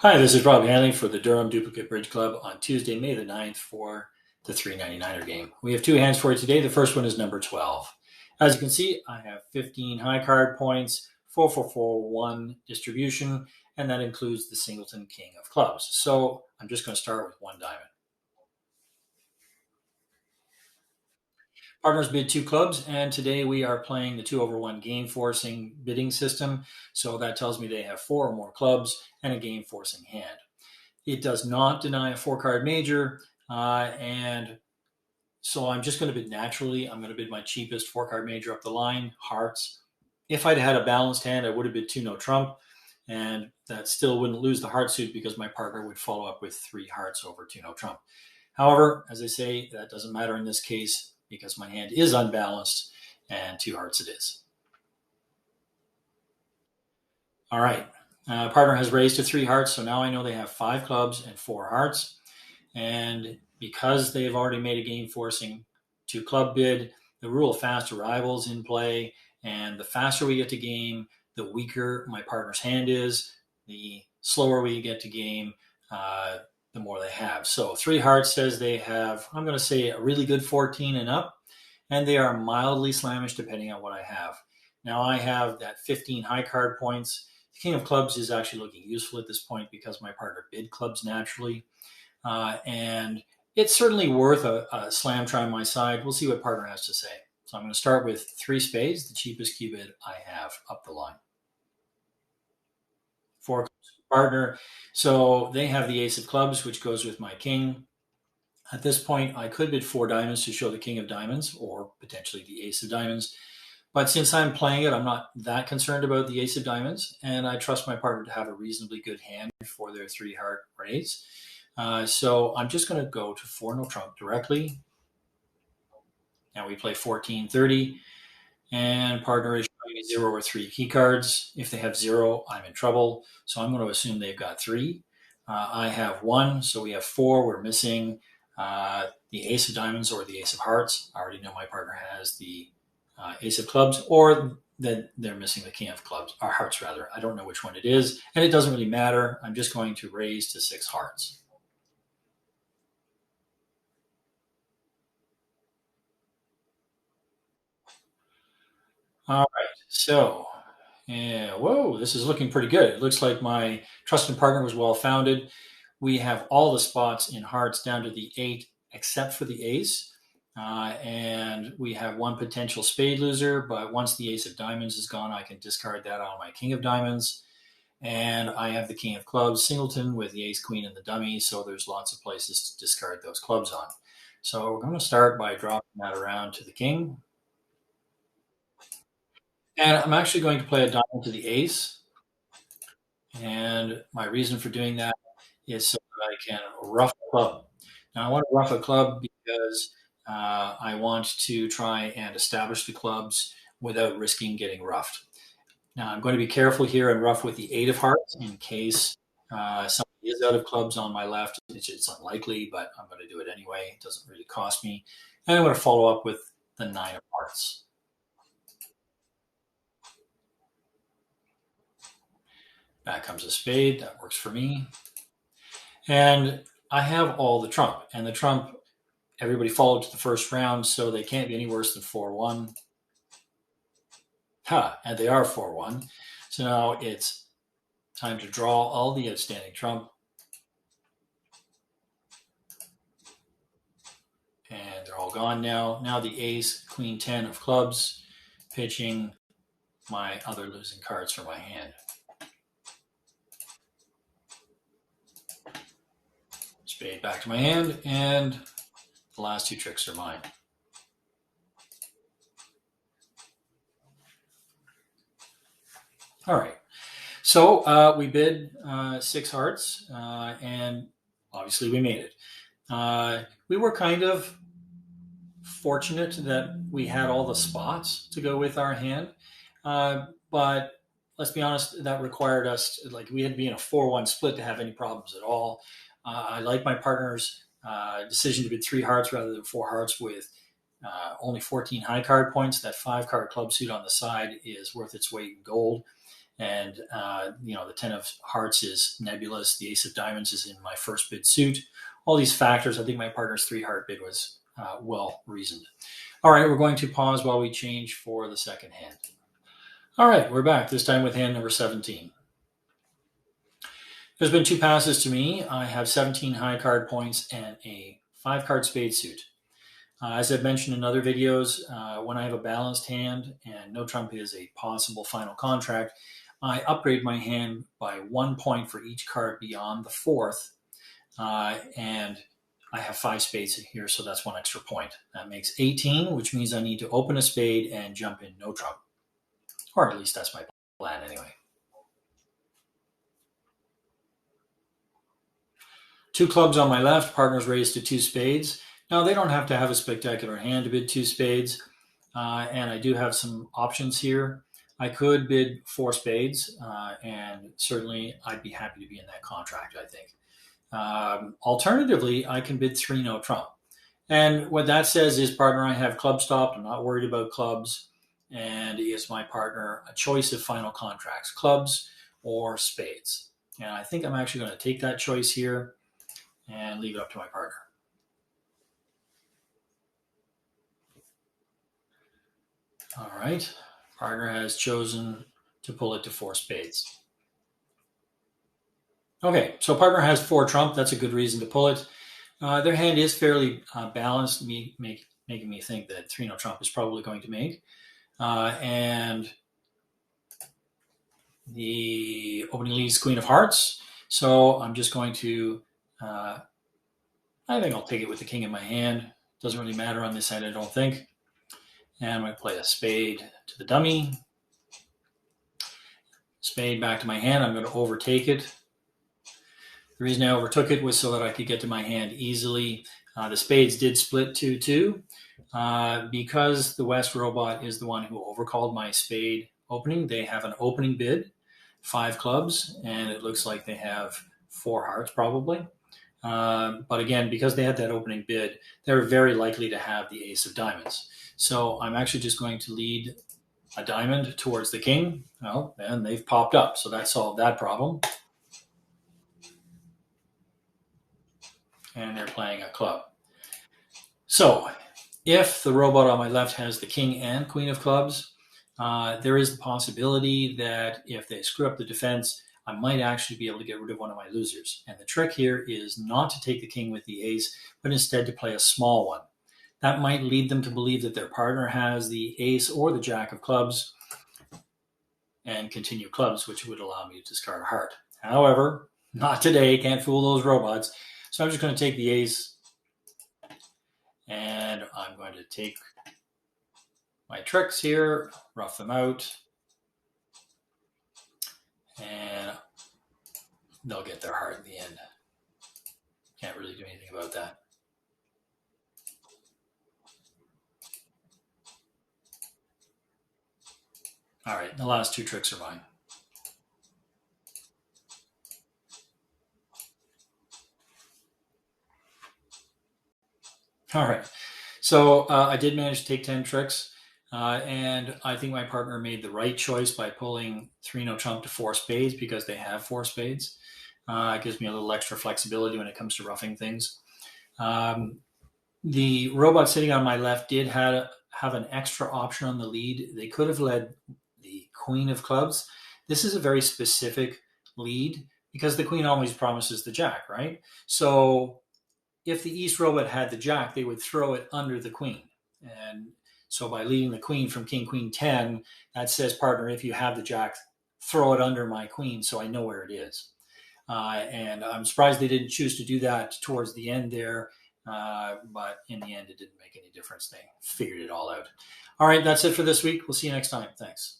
Hi, this is Rob Hanley for the Durham Duplicate Bridge Club on Tuesday, May the 9th for the 399er game. We have two hands for you today. The first one is number 12. As you can see, I have 15 high card points, 4441 distribution, and that includes the Singleton King of Clubs. So I'm just going to start with one diamond. Partners bid two clubs, and today we are playing the 2/1 game forcing bidding system. So that tells me they have four or more clubs and a game forcing hand. It does not deny a four card major, and so I'm just going to bid naturally. I'm going to bid my cheapest four card major up the line, hearts. If I'd had a balanced hand, I would have bid two no trump, and that still wouldn't lose the heart suit because my partner would follow up with three hearts over two no trump. However, as I say, that doesn't matter in this case because my hand is unbalanced and two hearts it is. All right. Partner has raised to three hearts, so now I know they have five clubs and four hearts. And because they've already made a game forcing two club bid, the rule of fast arrival is in play. And the faster we get to game, the weaker my partner's hand is. The slower we get to game, the more they have. So three hearts says they have, I'm going to say, a really good 14 and up. And they are mildly slamish depending on what I have. Now I have that 15 high card points. The King of Clubs is actually looking useful at this point because my partner bid clubs naturally. And it's certainly worth a slam try on my side. We'll see what partner has to say. So I'm going to start with three spades, the cheapest cue bid I have up the line. Four partner. So they have the ace of clubs, which goes with my king. At this point, I could bid four diamonds to show the king of diamonds or potentially the ace of diamonds. But since I'm playing it, I'm not that concerned about the ace of diamonds, and I trust my partner to have a reasonably good hand for their three heart raise. So I'm just going to go to four no trump directly. Now we play 14-30, and partner is showing me zero or three key cards. If they have zero, I'm in trouble. So I'm going to assume they've got three. I have one, so we have four. We're missing the ace of diamonds or the ace of hearts. I already know my partner has the ace of clubs, or that they're missing the king of clubs, or hearts rather. I don't know which one it is, and it doesn't really matter. I'm just going to raise to six hearts. All right, so yeah, whoa, this is looking pretty good. It looks like my trusted partner was well founded. We have all the spots in hearts down to the eight, except for the ace. And we have one potential spade loser, but once the ace of diamonds is gone, I can discard that on my king of diamonds. And I have the king of clubs, singleton, with the ace queen and the dummy, so there's lots of places to discard those clubs on. So we're going to start by dropping that around to the king. And I'm actually going to play a diamond to the ace. And my reason for doing that is so that I can rough a club. Now, I want to rough a club because I want to try and establish the clubs without risking getting roughed. Now, I'm going to be careful here and rough with the eight of hearts in case somebody is out of clubs on my left. It's unlikely, but I'm going to do it anyway. It doesn't really cost me. And I'm going to follow up with the nine of hearts. Back comes a spade. That works for me. And I have all the trump. And the trump, everybody followed to the first round, so they can't be any worse than 4-1. Ha, and they are 4-1. So now it's time to draw all the outstanding trump. And they're all gone now. Now the ace, queen 10 of clubs, pitching my other losing cards for my hand. Spade back to my hand, and the last two tricks are mine. All right. So we bid six hearts, and obviously we made it. We were kind of fortunate that we had all the spots to go with our hand, but let's be honest, that required us, like, we had to be in a 4-1 split to have any problems at all. I like my partner's decision to bid three hearts rather than four hearts with only 14 high card points. That five card club suit on the side is worth its weight in gold. And, the 10 of hearts is nebulous. The ace of diamonds is in my first bid suit. All these factors, I think my partner's 3-heart bid was well reasoned. All right, we're going to pause while we change for the second hand. All right, we're back, this time with hand number 17. There's been 2 passes to me. I have 17 high card points and a 5-card spade suit. As I've mentioned in other videos, when I have a balanced hand and no trump is a possible final contract, I upgrade my hand by 1 point for each card beyond the 4th, and I have 5 spades here, so that's 1 extra point. That makes 18, which means I need to open a spade and jump in no trump. Or at least that's my plan anyway. 2 clubs on my left, partner's raised to 2 spades. Now, they don't have to have a spectacular hand to bid 2 spades, and I do have some options here. I could bid 4 spades, and certainly I'd be happy to be in that contract, I think. Alternatively, I can bid 3 no trump. And what that says is, partner, I have club stopped. I'm not worried about clubs. And is my partner a choice of final contracts, clubs or spades? And I think I'm actually going to take that choice here and leave it up to my partner. All right, partner has chosen to pull it to 4 spades. Okay, so partner has 4 trump. That's a good reason to pull it. Their hand is fairly balanced, making me think that 3 no trump is probably going to make. And the opening lead is Queen of Hearts. So I'm just going to, I think I'll take it with the king in my hand. Doesn't really matter on this side, I don't think. And I'm going to play a spade to the dummy. Spade back to my hand. I'm going to overtake it. The reason I overtook it was so that I could get to my hand easily. The spades did split 2-2. Because the West robot is the one who overcalled my spade opening, they have an opening bid, 5 clubs, and it looks like they have 4 hearts probably. But again, because they had that opening bid, they're very likely to have the ace of diamonds. So I'm actually just going to lead a diamond towards the king. Well, and they've popped up, so that solved that problem. And they're playing a club. So if the robot on my left has the king and queen of clubs, there is the possibility that if they screw up the defense, I might actually be able to get rid of one of my losers. And the trick here is not to take the king with the ace, but instead to play a small one. That might lead them to believe that their partner has the ace or the jack of clubs and continue clubs, which would allow me to discard a heart. However, not today. Can't fool those robots. So I'm just going to take the ace, and I'm going to take my tricks here, rough them out, and they'll get their heart in the end. Can't really do anything about that. All right, the last 2 tricks are mine. All right, so I did manage to take 10 tricks, and I think my partner made the right choice by pulling 3 no trump to 4 spades because they have 4 spades. It gives me a little extra flexibility when it comes to roughing things. The robot sitting on my left did have an extra option on the lead. They could have led the queen of clubs. This is a very specific lead because the queen always promises the jack, right? So if the East robot had the jack, they would throw it under the queen. And so by leading the queen from king, queen, 10, that says, partner, if you have the jack, throw it under my queen so I know where it is. And I'm surprised they didn't choose to do that towards the end there. But in the end, it didn't make any difference. They figured it all out. All right, that's it for this week. We'll see you next time. Thanks.